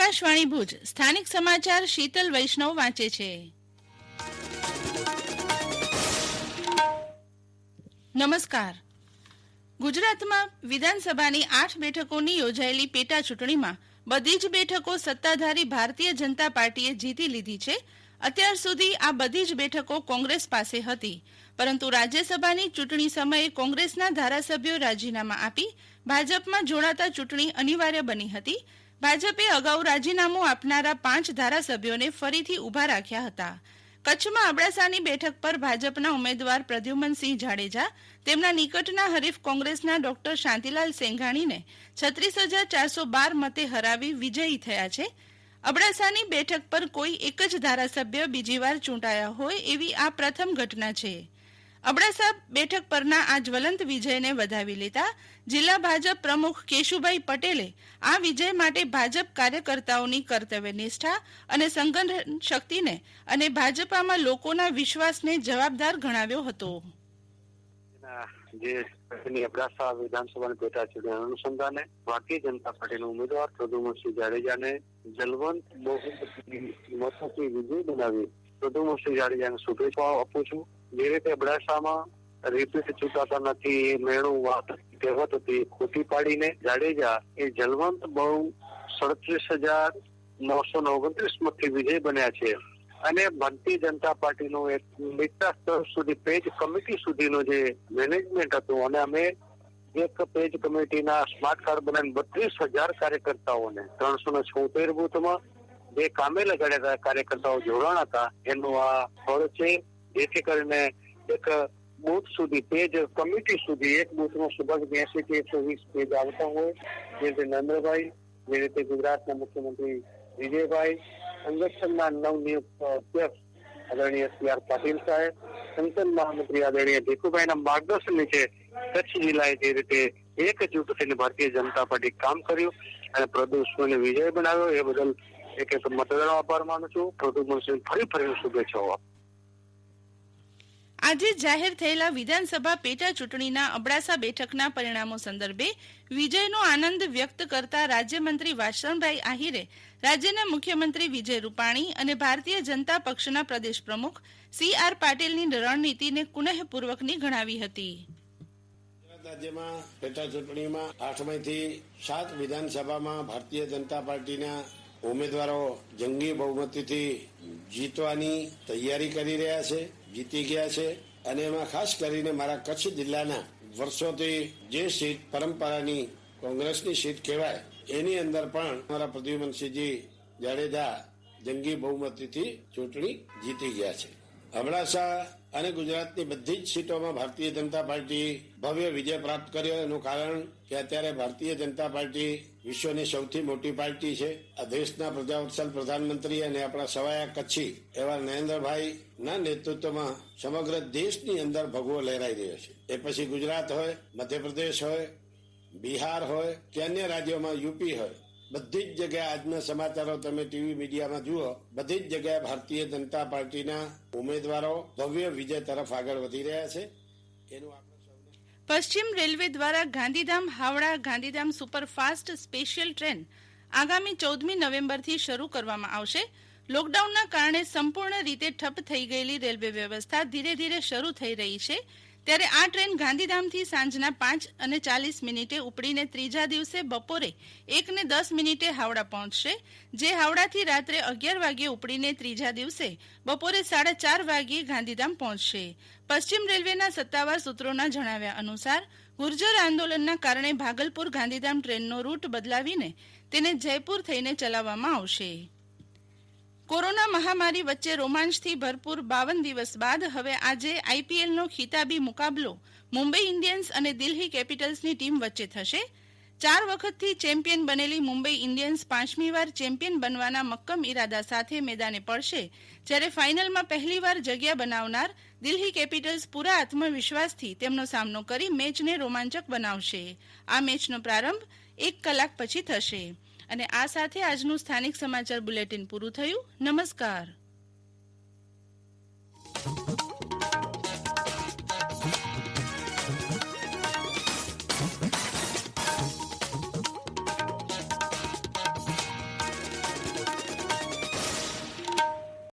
આકાશવાણી ભુજ સ્થાનિક સમાચાર શીતલ વૈષ્ણવ વાંચે છે. નમસ્કાર. ગુજરાતમાં વિધાનસભાની 8 બેઠકોની યોજાયેલી પેટા ચૂંટણીમાં બધી જ બેઠકો સત્તાધારી ભારતીય જનતા પાર્ટીએ જીતી લીધી છે. અત્યાર સુધી આ બધી જ બેઠકો કોંગ્રેસ પાસે હતી, પરંતુ રાજ્યસભાની ચૂંટણી સમયે કોંગ્રેસના ધારાસભ્યો રાજીનામા આપી ભાજપમાં જોડાતા ચૂંટણી અનિવાર્ય બની હતી. ભાજપે અગાઉ રાજીનામું આપનારા 5 ધારાસભ્યોને ફરીથી ઊભા રાખ્યા હતા. કચ્છમાં અબડાસાની બેઠક પર ભાજપના ઉમેદવાર પ્રદ્યુમનસિંહ જાડેજા તેમના નિકટના હરીફ કોંગ્રેસના ડોક્ટર શાંતિલાલ સેંઘાણીને 36,412 મતે હરાવી વિજયી થયા છે. અબડાસાની બેઠક પર કોઈ એક જ ધારાસભ્ય બીજી વાર ચૂંટાયા હોય એવી આ પ્રથમ ઘટના છે. અબડાસા બેઠક પરના આ જ્વલંત વિજયને વધાવી લેતા જિલ્લા ભાજપ પ્રમુખ કેશુભાઈ પટેલે આ વિજય માટે ભાજપ કાર્યકર્તાઓની કર્તવ્ય નિષ્ઠા અને સંગઠન શક્તિને અને ભાજપામાં લોકોના વિશ્વાસને જવાબદાર ગણાવ્યો હતો. જે અબડાસા વિધાનસભાની પેટા ચૂંટણી અનુસંધાને ભારતીય જનતા પાર્ટીના ઉમેદવાર પ્રદ્યુમનસિંહ જાડેજાને જલવંત બહુમતીથી મતોથી વિજય બનાવી પ્રદ્યુમનસિંહ જાડેજાને શુભેચ્છાઓ આપું છું. જે રીતે અબડાસામાં રિપીટ ચૂંટાતા નથી એ મેણું વાત કહેવત હતી ખોટી પાડીને જાડેજા એ જલવંત બહુ 37,929 મતથી વિજય બન્યા છે. અને ભારતીય જનતા પાર્ટીનું એક નીચલા સ્તર સુધી પેજ કમિટી સુધીનો જે મેનેજમેન્ટ હતું અને અમે એક પેજ કમિટીના સ્માર્ટ કાર્ડ બનાવીને 32,000 કાર્યકર્તાઓને 376 બૂથમાં જે કામે લગાડ્યા હતા કાર્યકર્તાઓ જોડાણ હતા એનું આ ફળ છે. જેથી કરીને એક બૂથ સુધી પેજ કમિટી સુધી એક બૂથમાં સુભાષ 82 થી 120 પેજ આવતા હોય. જે રીતે નરેન્દ્રભાઈ, જે રીતે ગુજરાતના મુખ્યમંત્રી વિજયભાઈ, સંગઠનના નવનિયુક્ત અધ્યક્ષ આદરણીય CR પાટીલ સાહેબ, સંગઠન મહામંત્રી આદરણીય ભીખુભાઈના માર્ગદર્શન નીચે કચ્છ જિલ્લાએ જે રીતે એકજૂટ થઈને ભારતીય જનતા પાર્ટી કામ કર્યું અને પ્રદ્યુમનસિંહને વિજય બનાવ્યો એ બદલ એક મતદારો આભાર માનું છું. પ્રદ્યુમનસિંહ ફરી શુભેચ્છાઓ. આજે જાહેર થયેલા વિધાનસભા પેટા ચૂંટણીના અબડાસા બેઠકના પરિણામો સંદર્ભે વિજયનો આનંદ વ્યક્ત કરતા રાજ્યમંત્રી વાસણભાઈ આહિરે રાજ્યના મુખ્યમંત્રી વિજય રૂપાણી અને ભારતીય જનતા પક્ષના પ્રદેશ પ્રમુખ CR પાટીલની રણનીતિને કુનેહપૂર્વકની ગણાવી હતી. રાજ્યમાં પેટા ચૂંટણીમાં 8માંથી 7 વિધાનસભામાં ભારતીય જનતા પાર્ટીના ઉમેદવારો જંગી બહુમતીથી જીતવાની તૈયારી કરી રહ્યા છે, જીતી ગયા છે. અને એમાં ખાસ કરીને મારા કચ્છ જિલ્લાના વર્ષોથી જે સીટ પરંપરાની કોંગ્રેસની સીટ કહેવાય એની અંદર પણ મારા પ્રદ્યુમનસિંહજી જાડેજા જંગી બહુમતીથી ચૂંટણી જીતી ગયા છે. અબડાસા અને ગુજરાતની બધી જ સીટોમાં ભારતીય જનતા પાર્ટી ભવ્ય વિજય પ્રાપ્ત કર્યો. એનું કારણ કે અત્યારે ભારતીય જનતા પાર્ટી વિશ્વની સૌથી મોટી પાર્ટી છે. આ દેશના પ્રજાવત્સલ પ્રધાનમંત્રી અને આપણા સવાયા કચ્છી એવા નરેન્દ્રભાઈના નેતૃત્વમાં સમગ્ર દેશની અંદર ભગવો લહેરાઈ રહ્યો છે. એ પછી ગુજરાત હોય, મધ્યપ્રદેશ હોય, બિહાર હોય કે અન્ય રાજ્યોમાં યુપી હોય, બધી જ જગ્યાએ આજના સમાચારો તમે ટીવી મીડિયામાં જુઓ, બધી જ જગ્યાએ ભારતીય જનતા પાર્ટીના ઉમેદવારો ભવ્ય વિજય તરફ આગળ વધી રહ્યા છે. એનું પશ્ચિમ રેલવે દ્વારા Gandhidham Howrah Gandhidham superfast special train આગામી 14મી નવેમ્બરથી શરૂ કરવામાં આવશે. લોકડાઉનના કારણે સંપૂર્ણ રીતે ઠપ થઈ ગયેલી રેલવે વ્યવસ્થા ધીરે ધીરે શરૂ થઈ રહી છે. ત્યારે આ ટ્રેન ગાંધીધામથી સાંજના 5:40 ઉપડીને ત્રીજા દિવસે બપોરે 1:10 હાવડા પહોંચશે, જે હાવડાથી રાત્રે 11 વાગ્યે ઉપડીને ત્રીજા દિવસે બપોરે 4:30 વાગ્યે ગાંધીધામ પહોંચશે. પશ્ચિમ રેલવેના સત્તાવાર સૂત્રોના જણાવ્યા અનુસાર ગુર્જર આંદોલનના કારણે ભાગલપુર ગાંધીધામ ટ્રેનનો રૂટ બદલાવીને તેને જયપુર થઈને ચલાવવામાં આવશે. કોરોના મહામારી વચ્ચે રોમાંચથી ભરપૂર 52 દિવસ બાદ હવે આજે IPLનો ખિતાબી મુકાબલો મુંબઈ ઇન્ડિયન્સ અને દિલ્હી કેપિટલ્સની ટીમ વચ્ચે થશે. 4 વખતથી ચેમ્પિયન બનેલી મુંબઈ ઇન્ડિયન્સ 5મી વાર ચેમ્પિયન બનવાના મક્કમ ઈરાદા સાથે મેદાને પડશે, જ્યારે ફાઇનલમાં પહેલીવાર જગ્યા બનાવનાર દિલ્હી કેપિટલ્સ પૂરા આત્મવિશ્વાસથી તેમનો સામનો કરી મેચને રોમાંચક બનાવશે. આ મેચનો પ્રારંભ 1 કલાક પછી થશે. અને આ સાથે આજનું સ્થાનિક સમાચાર બુલેટિન પૂરું થયું. નમસ્કાર.